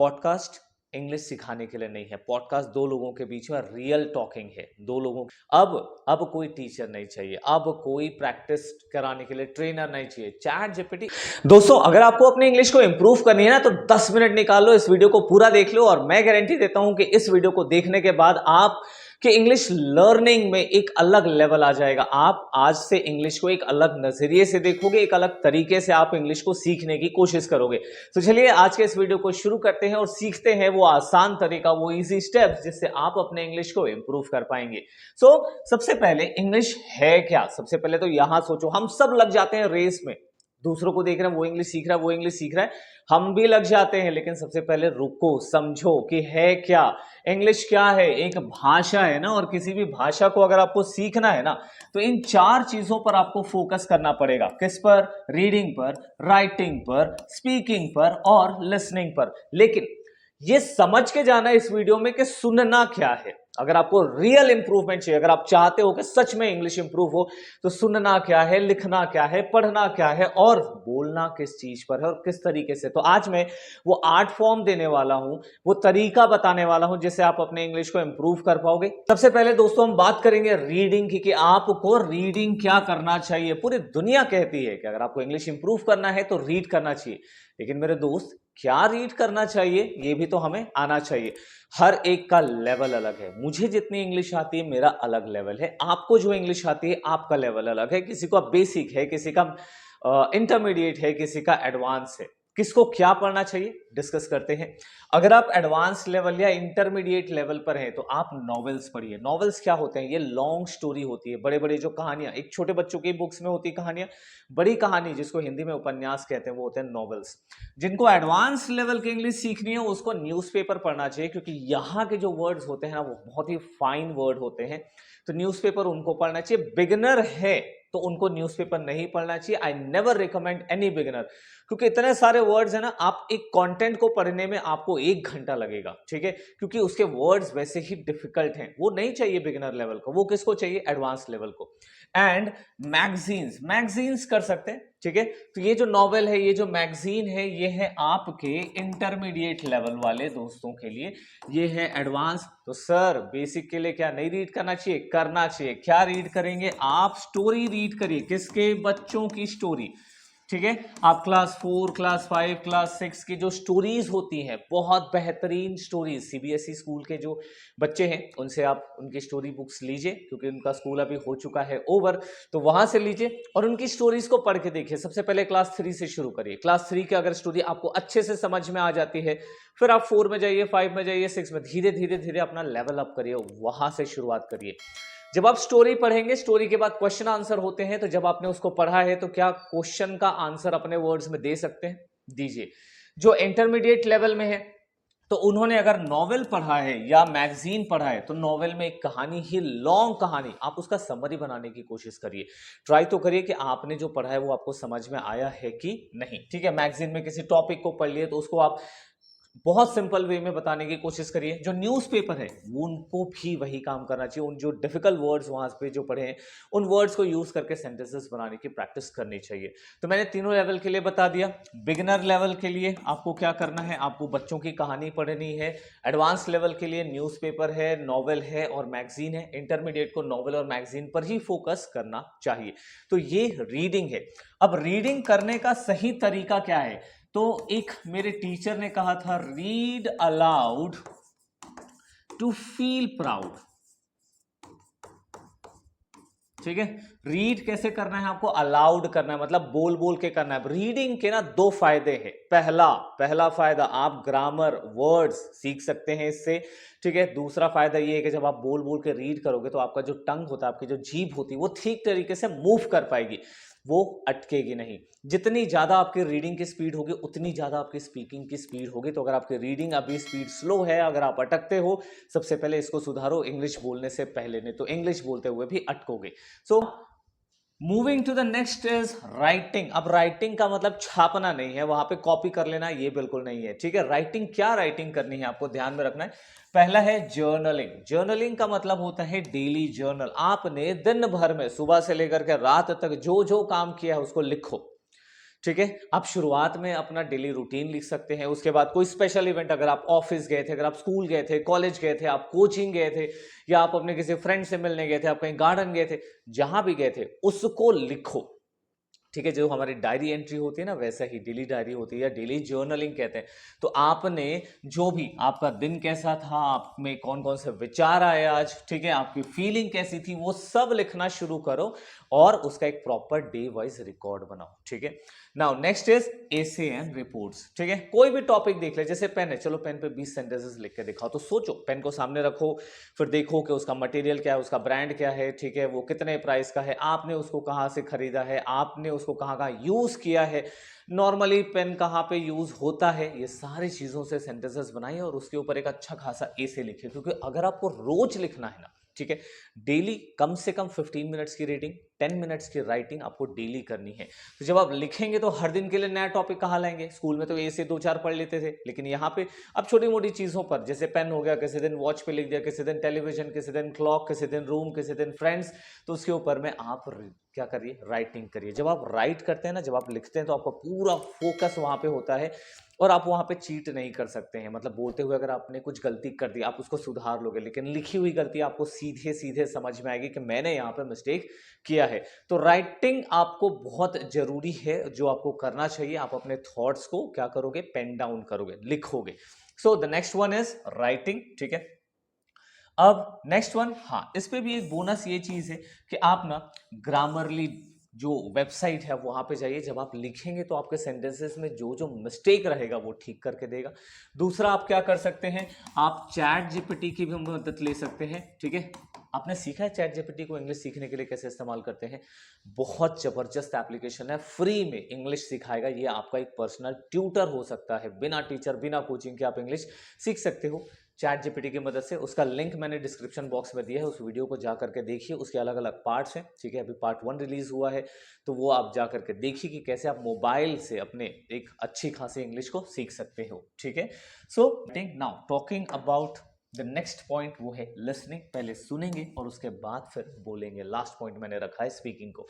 Podcast English सिखाने के लिए नहीं है। पॉडकास्ट दो लोगों के बीच में रियल टॉकिंग है। दो लोगों अब कोई टीचर नहीं चाहिए, अब कोई प्रैक्टिस कराने के लिए ट्रेनर नहीं चाहिए। Chat GPT. दोस्तों, अगर आपको अपनी इंग्लिश को इंप्रूव करनी है ना, तो 10 मिनट निकाल लो, इस वीडियो को पूरा देख लो और मैं गारंटी देता हूं कि इस वीडियो को देखने के बाद आप कि इंग्लिश लर्निंग में एक अलग लेवल आ जाएगा। आप आज से इंग्लिश को एक अलग नजरिए से देखोगे, एक अलग तरीके से आप इंग्लिश को सीखने की कोशिश करोगे। तो चलिए आज के इस वीडियो को शुरू करते हैं और सीखते हैं वो आसान तरीका, वो इजी स्टेप्स जिससे आप अपने इंग्लिश को इंप्रूव कर पाएंगे। सबसे पहले इंग्लिश है क्या? सबसे पहले तो यहां सोचो, हम सब लग जाते हैं रेस में, दूसरों को देख रहे हैं वो इंग्लिश सीख रहा है, वो इंग्लिश सीख रहा है, हम भी लग जाते हैं। लेकिन सबसे पहले रुको, समझो कि है क्या इंग्लिश। क्या है? एक भाषा है ना, और किसी भी भाषा को अगर आपको सीखना है ना, तो इन चार चीजों पर आपको फोकस करना पड़ेगा। किस पर? रीडिंग पर, राइटिंग पर, स्पीकिंग पर और लिसनिंग पर। लेकिन ये समझ के जाना इस वीडियो में कि सुनना क्या है। अगर आपको रियल इंप्रूवमेंट चाहिए, अगर आप चाहते हो कि सच में इंग्लिश इंप्रूव हो, तो सुनना क्या है, लिखना क्या है, पढ़ना क्या है और बोलना किस चीज पर है और किस तरीके से। तो आज मैं वो आर्ट फॉर्म देने वाला हूं, वो तरीका बताने वाला हूं जिससे आप अपने इंग्लिश को इंप्रूव कर पाओगे। सबसे पहले दोस्तों हम बात करेंगे रीडिंग की, कि आपको रीडिंग क्या करना चाहिए। पूरी दुनिया कहती है कि अगर आपको इंग्लिश इंप्रूव करना है तो रीड करना चाहिए। लेकिन मेरे दोस्त, क्या रीड करना चाहिए ये भी तो हमें आना चाहिए। हर एक का लेवल अलग है। मुझे जितनी इंग्लिश आती है मेरा अलग लेवल है, आपको जो इंग्लिश आती है आपका लेवल अलग है। किसी का बेसिक है, किसी का इंटरमीडिएट है, किसी का एडवांस है। किसको क्या पढ़ना चाहिए डिस्कस करते हैं। अगर आप एडवांस लेवल या इंटरमीडिएट लेवल पर हैं तो आप नॉवेल्स पढ़िए। नॉवेल्स क्या होते हैं? ये लॉन्ग स्टोरी होती है, बड़े बड़े जो कहानियां एक छोटे बच्चों की बुक्स में होती है कहानियां, बड़ी कहानी जिसको हिंदी में उपन्यास कहते हैं, वो होते हैं नॉवेल्स। जिनको एडवांस लेवल की इंग्लिश सीखनी है उसको न्यूज़पेपर पढ़ना चाहिए, क्योंकि यहाँ के जो वर्ड्स होते हैं ना वो बहुत ही फाइन वर्ड होते हैं। तो न्यूज़पेपर उनको पढ़ना चाहिए। बिगिनर है तो उनको न्यूज़पेपर नहीं पढ़ना चाहिए। I never recommend any beginner, क्योंकि इतने सारे वर्ड्स है ना, आप एक कंटेंट को पढ़ने में आपको 1 घंटा लगेगा, ठीक है, क्योंकि उसके वर्ड्स वैसे ही डिफिकल्ट हैं। वो नहीं चाहिए बिगिनर लेवल को, वो किसको चाहिए? एडवांस लेवल को। एंड मैगजीन्स, मैगजीन्स कर सकते हैं, ठीक है। तो ये जो नॉवेल है, ये जो मैगजीन है, ये है आपके इंटरमीडिएट लेवल वाले दोस्तों के लिए, ये है एडवांस। तो सर बेसिक के लिए क्या नहीं रीड करना चाहिए? करना चाहिए। क्या रीड करेंगे आप? स्टोरी रीड करिए। किसके? बच्चों की स्टोरी, ठीक है। आप क्लास 4, क्लास 5, क्लास 6 की जो स्टोरीज होती हैं, बहुत बेहतरीन स्टोरीज, सीबीएसई स्कूल के जो बच्चे हैं उनसे आप उनकी स्टोरी बुक्स लीजिए, क्योंकि उनका स्कूल अभी हो चुका है ओवर, तो वहां से लीजिए और उनकी स्टोरीज को पढ़ के देखिए। सबसे पहले क्लास 3 से शुरू करिए। क्लास 3 की अगर स्टोरी आपको अच्छे से समझ में आ जाती है, फिर आप 4 में जाइए, 5 में जाइए, 6 में, धीरे धीरे धीरे अपना लेवल अप करिए, वहां से शुरुआत करिए। जब आप स्टोरी पढ़ेंगे, स्टोरी के बाद क्वेश्चन आंसर होते हैं, तो जब आपने उसको पढ़ा है तो क्या क्वेश्चन का आंसर अपने वर्ड्स में दे सकते हैं? दीजिए। जो इंटरमीडिएट लेवल में है, तो उन्होंने अगर नॉवेल पढ़ा है या मैगजीन पढ़ा है, तो नॉवेल में एक कहानी ही, लॉन्ग कहानी, आप उसका समरी बनाने की कोशिश करिए। ट्राई तो करिए कि आपने जो पढ़ा है वो आपको समझ में आया है कि नहीं, ठीक है। मैगजीन में किसी टॉपिक को पढ़ लिए तो उसको आप बहुत सिंपल वे में बताने की कोशिश करिए। जो न्यूज़पेपर है उनको भी वही काम करना चाहिए। उन जो डिफिकल्ट वर्ड्स वहां पे जो पढ़े हैं, उन वर्ड्स को यूज करके सेंटेंसेस बनाने की प्रैक्टिस करनी चाहिए। तो मैंने तीनों लेवल के लिए बता दिया। बिगिनर लेवल के लिए आपको क्या करना है? आपको बच्चों की कहानी पढ़नी है। एडवांस लेवल के लिए न्यूज़पेपर है, नॉवेल है और मैगजीन है। इंटरमीडिएट को नॉवेल और मैगजीन पर ही फोकस करना चाहिए। तो ये रीडिंग है। अब रीडिंग करने का सही तरीका क्या है? तो एक मेरे टीचर ने कहा था, read aloud to feel proud, ठीक है। रीड कैसे करना है? आपको अलाउड करना है, मतलब बोल बोल के करना है। रीडिंग के ना 2 फायदे हैं। पहला फायदा, आप ग्रामर, वर्ड्स सीख सकते हैं इससे, ठीक है। दूसरा फायदा ये है कि जब आप बोल बोल के रीड करोगे तो आपका जो टंग होता है, आपकी जो जीभ होती है, वो ठीक तरीके से मूव कर पाएगी, वो अटकेगी नहीं। जितनी ज्यादा आपकी रीडिंग की स्पीड होगी उतनी ज्यादा आपकी स्पीकिंग की स्पीड होगी। तो अगर आपकी रीडिंग अभी स्पीड स्लो है, अगर आप अटकते हो, सबसे पहले इसको सुधारो इंग्लिश बोलने से पहले, नहीं तो इंग्लिश बोलते हुए भी अटकोगे। So moving to the next is writing. अब राइटिंग का मतलब छापना नहीं है, वहां पे कॉपी कर लेना, ये बिल्कुल नहीं है, ठीक है। राइटिंग, क्या राइटिंग करनी है आपको ध्यान में रखना है। पहला है जर्नलिंग। जर्नलिंग का मतलब होता है डेली जर्नल। आपने दिन भर में सुबह से लेकर के रात तक जो जो काम किया है उसको लिखो, ठीक है। आप शुरुआत में अपना डेली रूटीन लिख सकते हैं, उसके बाद कोई स्पेशल इवेंट, अगर आप ऑफिस गए थे, अगर आप स्कूल गए थे, कॉलेज गए थे, आप कोचिंग गए थे, या आप अपने किसी फ्रेंड से मिलने गए थे, आप कहीं गार्डन गए थे, जहां भी गए थे उसको लिखो। ठीक है, जो हमारी डायरी एंट्री होती है ना, वैसा ही डेली डायरी होती है या डेली जर्नलिंग कहते हैं। तो आपने जो भी, आपका दिन कैसा था, आप में कौन कौन से विचार आए आज, ठीक है, आपकी फीलिंग कैसी थी, वो सब लिखना शुरू करो और उसका एक प्रॉपर डे वाइज रिकॉर्ड बनाओ। ठीक है। Now next is essay and reports. ठीक है, कोई भी टॉपिक देख ले, जैसे पेन है, चलो पेन पे 20 सेंटेंसेस लिख के दिखाओ। तो सोचो, पेन को सामने रखो, फिर देखो कि उसका मटेरियल क्या है, उसका ब्रांड क्या है, ठीक है, वो कितने प्राइस का है, आपने उसको कहां से खरीदा है, आपने उसको कहां कहां यूज किया है, नॉर्मली पेन कहां पे यूज होता है, ये सारी चीजों से सेंटेंसेस बनाइए और उसके ऊपर एक अच्छा खासा एसे लिखिए। क्योंकि अगर आपको रोज लिखना है ना, ठीक है, डेली कम से कम 15 मिनट्स की रीडिंग, 10 मिनट्स की राइटिंग आपको डेली करनी है। तो जब आप लिखेंगे तो हर दिन के लिए नया टॉपिक कहाँ लाएंगे? स्कूल में तो ऐसे 2-4 पढ़ लेते थे, लेकिन यहाँ पे अब छोटी मोटी चीजों पर, जैसे पेन हो गया, किसी दिन वॉच पे लिख दिया, किसी दिन टेलीविजन, किसी दिन क्लॉक, किसी दिन रूम, किसी दिन फ्रेंड्स, तो उसके ऊपर में आप क्या करिए, राइटिंग करिए। जब आप राइट करते हैं ना, जब आप लिखते हैं, तो आपका पूरा फोकस वहां पे होता है और आप वहां पे चीट नहीं कर सकते हैं। मतलब बोलते हुए अगर आपने कुछ गलती कर दी, आप उसको सुधार लोगे, लेकिन लिखी हुई गलती आपको सीधे सीधे समझ में आएगी कि मैंने यहाँ पे मिस्टेक किया है। तो राइटिंग आपको बहुत जरूरी है, जो आपको करना चाहिए। आप अपने थॉट्स को क्या करोगे, पेन डाउन करोगे, लिखोगे। So the next one is writing. ठीक है, अब नेक्स्ट वन, हाँ, इस पे भी एक बोनस ये चीज है कि आप ना ग्रामरली जो वेबसाइट है वहां पे जाइए। जब आप लिखेंगे तो आपके सेंटेंसेस में जो जो मिस्टेक रहेगा वो ठीक करके देगा। दूसरा, आप क्या कर सकते हैं, आप चैट जीपीटी की भी मदद ले सकते हैं। ठीक है, आपने सीखा है चैट जीपीटी को इंग्लिश सीखने के लिए कैसे इस्तेमाल करते हैं? बहुत जबरदस्त एप्लीकेशन है, फ्री में इंग्लिश सिखाएगा। ये आपका एक पर्सनल ट्यूटर हो सकता है, बिना टीचर बिना कोचिंग के आप इंग्लिश सीख सकते हो चैट जीपीटी की मदद से। उसका लिंक मैंने डिस्क्रिप्शन बॉक्स में दिया है, उस वीडियो को जा करके देखिए। उसके अलग अलग पार्ट्स हैं, ठीक है, अभी पार्ट 1 रिलीज हुआ है, तो वो आप जा करके देखिए कि कैसे आप मोबाइल से अपने एक अच्छी खासी इंग्लिश को सीख सकते हो। ठीक है, so now talking about the next point, वो है लिसनिंग। पहले सुनेंगे और उसके बाद फिर बोलेंगे। लास्ट पॉइंट मैंने रखा है स्पीकिंग को।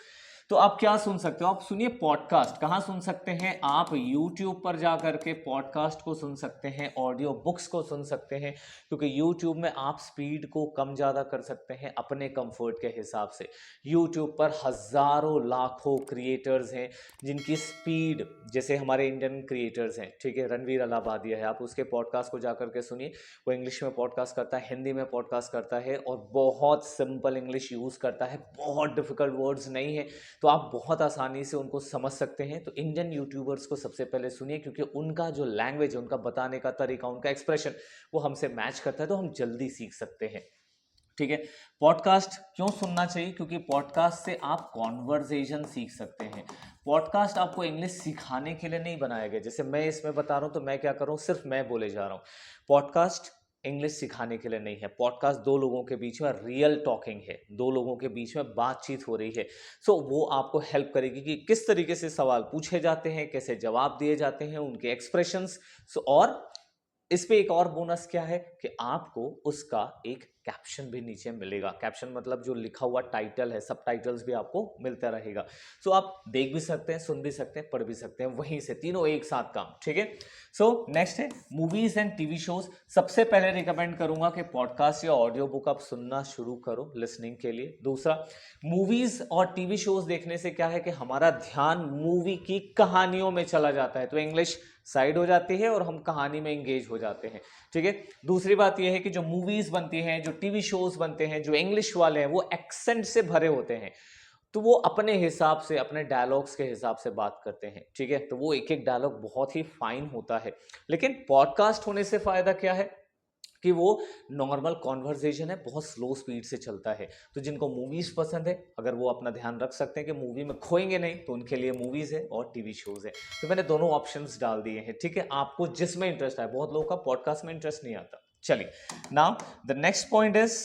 तो आप क्या सुन सकते हो? आप सुनिए पॉडकास्ट। कहाँ सुन सकते हैं आप? यूट्यूब पर जाकर के पॉडकास्ट को सुन सकते हैं, ऑडियो बुक्स को सुन सकते हैं, क्योंकि यूट्यूब में आप स्पीड को कम ज़्यादा कर सकते हैं अपने कंफर्ट के हिसाब से। यूट्यूब पर हज़ारों लाखों क्रिएटर्स हैं जिनकी स्पीड, जैसे हमारे इंडियन क्रिएटर्स हैं, ठीक है, रणवीर अलाहाबादिया है, आप उसके पॉडकास्ट को जाकर के सुनिए। वो इंग्लिश में पॉडकास्ट करता है, हिंदी में पॉडकास्ट करता है और बहुत सिंपल इंग्लिश यूज़ करता है, बहुत डिफिकल्ट वर्ड्स नहीं है, तो आप बहुत आसानी से उनको समझ सकते हैं। तो इंडियन यूट्यूबर्स को सबसे पहले सुनिए, क्योंकि उनका जो लैंग्वेज है, उनका बताने का तरीका, उनका एक्सप्रेशन, वो हमसे मैच करता है, तो हम जल्दी सीख सकते हैं। ठीक है, पॉडकास्ट क्यों सुनना चाहिए? क्योंकि पॉडकास्ट से आप कॉन्वर्सेशन सीख सकते हैं। पॉडकास्ट आपको इंग्लिश सिखाने के लिए नहीं बनाया गया। जैसे मैं इसमें बता रहा हूं तो मैं क्या कर रहा हूं, सिर्फ मैं बोले जा रहा हूं। पॉडकास्ट इंग्लिश सिखाने के लिए नहीं है। पॉडकास्ट दो लोगों के बीच में रियल टॉकिंग है, दो लोगों के बीच में बातचीत हो रही है। सो वो आपको हेल्प करेगी कि किस तरीके से सवाल पूछे जाते हैं, कैसे जवाब दिए जाते हैं, उनके एक्सप्रेशंस। और इस पे एक और बोनस क्या है कि आपको उसका एक कैप्शन भी नीचे मिलेगा। कैप्शन मतलब जो लिखा हुआ टाइटल है, सब टाइटल्स भी आपको मिलता रहेगा। सो आप देख भी सकते हैं, सुन भी सकते हैं, पढ़ भी सकते हैं, वहीं से तीनों एक साथ काम। ठीक है, सो नेक्स्ट है मूवीज एंड टीवी शोज। सबसे पहले रिकमेंड करूंगा कि पॉडकास्ट या ऑडियो बुक आप सुनना शुरू करो लिसनिंग के लिए। दूसरा, मूवीज और टीवी शोज देखने से क्या है कि हमारा ध्यान मूवी की कहानियों में चला जाता है, तो इंग्लिश साइड हो जाती है और हम कहानी में एंगेज हो जाते हैं। ठीक है, दूसरी बात यह है कि जो मूवीज बनती हैं, जो टीवी शोज बनते हैं, जो इंग्लिश वाले हैं, वो एक्सेंट से भरे होते हैं, तो वो अपने हिसाब से, अपने डायलॉग्स के हिसाब से बात करते हैं। ठीक है, तो वो एक एक डायलॉग बहुत ही फाइन होता है। लेकिन पॉडकास्ट होने से फायदा क्या है कि वो नॉर्मल कॉन्वर्सेशन है, बहुत स्लो स्पीड से चलता है। तो जिनको मूवीज पसंद है, अगर वो अपना ध्यान रख सकते हैं कि मूवी में खोएंगे नहीं, तो उनके लिए मूवीज है और टीवी शोज है। तो मैंने दोनों ऑप्शंस डाल दिए हैं। ठीक है, आपको जिसमें इंटरेस्ट है। बहुत लोगों का पॉडकास्ट में इंटरेस्ट नहीं आता। चलिए, now the next point is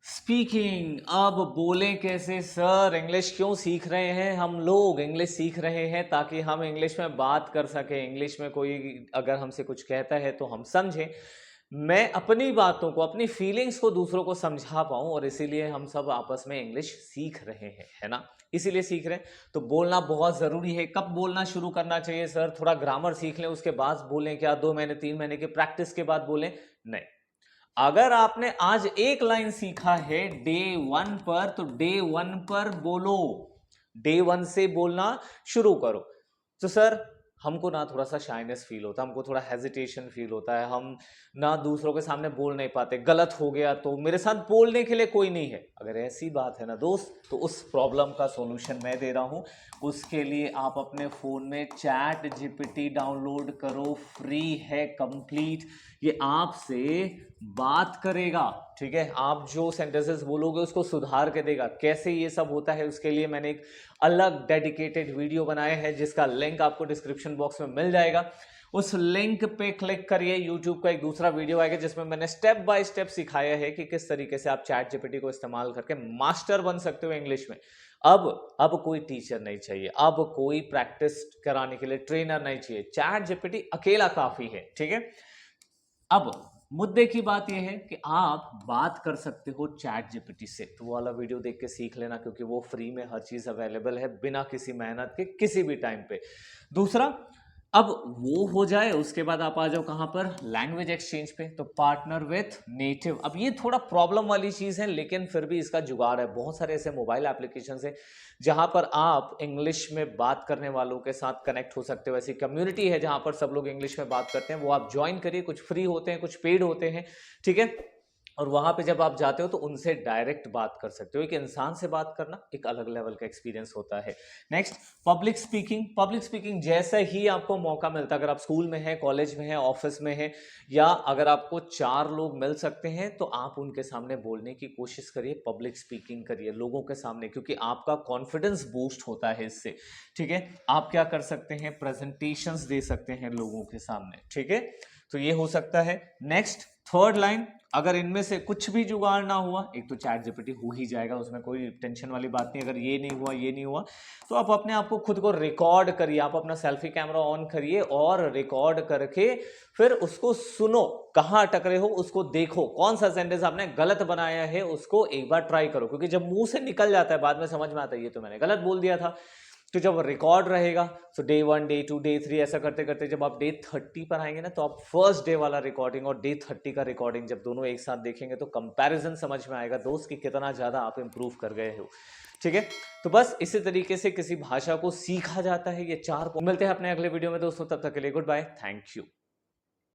speaking. अब बोलें कैसे सर? इंग्लिश क्यों सीख रहे हैं हम लोग? इंग्लिश सीख रहे हैं ताकि हम इंग्लिश में बात कर सकें, इंग्लिश में कोई अगर हमसे कुछ कहता है तो हम समझें। मैं अपनी बातों को, अपनी फीलिंग्स को दूसरों को समझा पाऊं, और इसीलिए हम सब आपस में इंग्लिश सीख रहे हैं, है ना? इसीलिए सीख रहे हैं। तो बोलना बहुत जरूरी है। कब बोलना शुरू करना चाहिए सर? थोड़ा ग्रामर सीख लें उसके बाद बोलें क्या? 2 महीने 3 महीने की प्रैक्टिस के बाद बोलें? नहीं। अगर आपने आज एक लाइन सीखा है डे 1 पर, तो डे 1 पर बोलो, डे 1 से बोलना शुरू करो। तो सर हमको ना थोड़ा सा शाइनेस फील होता है, हमको थोड़ा हेजिटेशन फील होता है, हम ना दूसरों के सामने बोल नहीं पाते, गलत हो गया तो मेरे साथ बोलने के लिए कोई नहीं है। अगर ऐसी बात है ना दोस्त, तो उस प्रॉब्लम का सॉल्यूशन मैं दे रहा हूं। उसके लिए आप अपने फोन में चैट जीपीटी डाउनलोड करो, फ्री है कंप्लीट। ये आपसे बात करेगा, ठीक है? आप जो सेंटेंसेस बोलोगे उसको सुधार के देगा। कैसे ये सब होता है उसके लिए मैंने एक अलग डेडिकेटेड वीडियो बनाया है, जिसका लिंक आपको डिस्क्रिप्शन बॉक्स में मिल जाएगा। उस लिंक पे क्लिक करिए, यूट्यूब का एक दूसरा वीडियो आएगा जिसमें मैंने स्टेप बाय स्टेप सिखाया है कि किस तरीके से आप चैट जीपीटी को इस्तेमाल करके मास्टर बन सकते हो इंग्लिश में। अब कोई टीचर नहीं चाहिए, अब कोई प्रैक्टिस कराने के लिए ट्रेनर नहीं चाहिए, चैट जीपीटी अकेला काफी है, ठीक है? अब मुद्दे की बात यह है कि आप बात कर सकते हो चैट जीपीटी से, तो वो वाला वीडियो देख के सीख लेना, क्योंकि वो फ्री में हर चीज अवेलेबल है बिना किसी मेहनत के, किसी भी टाइम पे। दूसरा, अब वो हो जाए उसके बाद आप आ जाओ कहां पर? लैंग्वेज एक्सचेंज पे। तो पार्टनर विथ नेटिव, अब ये थोड़ा प्रॉब्लम वाली चीज है, लेकिन फिर भी इसका जुगाड़ है। बहुत सारे ऐसे मोबाइल एप्लीकेशन है जहां पर आप इंग्लिश में बात करने वालों के साथ कनेक्ट हो सकते हो। ऐसी कम्युनिटी है जहां पर सब लोग इंग्लिश में बात करते हैं, वो आप ज्वाइन करिए। कुछ फ्री होते हैं, कुछ पेड होते हैं, ठीक है? और वहां पे जब आप जाते हो तो उनसे डायरेक्ट बात कर सकते हो। एक इंसान से बात करना एक अलग लेवल का एक्सपीरियंस होता है। Next, public speaking. Public speaking जैसे ही आपको मौका मिलता है, अगर आप स्कूल में हैं, कॉलेज में हैं, ऑफिस में हैं, या अगर आपको 4 लोग मिल सकते हैं, तो आप उनके सामने बोलने की कोशिश करिए, पब्लिक स्पीकिंग करिए लोगों के सामने, क्योंकि आपका कॉन्फिडेंस बूस्ट होता है इससे, ठीक है? आप क्या कर सकते हैं? प्रेजेंटेशंस दे सकते हैं लोगों के सामने, ठीक है? तो ये हो सकता है। नेक्स्ट, थर्ड लाइन, अगर इनमें से कुछ भी जुगाड़ ना हुआ, एक तो चैट जीपीटी हो ही जाएगा, उसमें कोई टेंशन वाली बात नहीं। अगर ये नहीं हुआ, ये नहीं हुआ, तो आप अपने आप को खुद को रिकॉर्ड करिए। आप अपना सेल्फी कैमरा ऑन करिए और रिकॉर्ड करके फिर उसको सुनो, कहाँ अटक रहे हो उसको देखो, कौन सा सेंटेंस आपने गलत बनाया है उसको एक बार ट्राई करो, क्योंकि जब मुंह से निकल जाता है बाद में समझ में आता है ये तो मैंने गलत बोल दिया था। तो जब रिकॉर्ड रहेगा, तो डे 1 डे 2 डे 3 ऐसा करते करते जब आप डे 30 पर आएंगे ना, तो आप फर्स्ट डे वाला रिकॉर्डिंग और डे 30 का रिकॉर्डिंग जब दोनों एक साथ देखेंगे, तो कंपैरिजन समझ में आएगा दोस्त कि कितना ज्यादा आप इंप्रूव कर गए हो, ठीक है? तो बस इसी तरीके से किसी भाषा को सीखा जाता है। ये 4 मिलते हैं अपने अगले वीडियो में दोस्तों, तब तक के लिए गुड बाय, थैंक यू।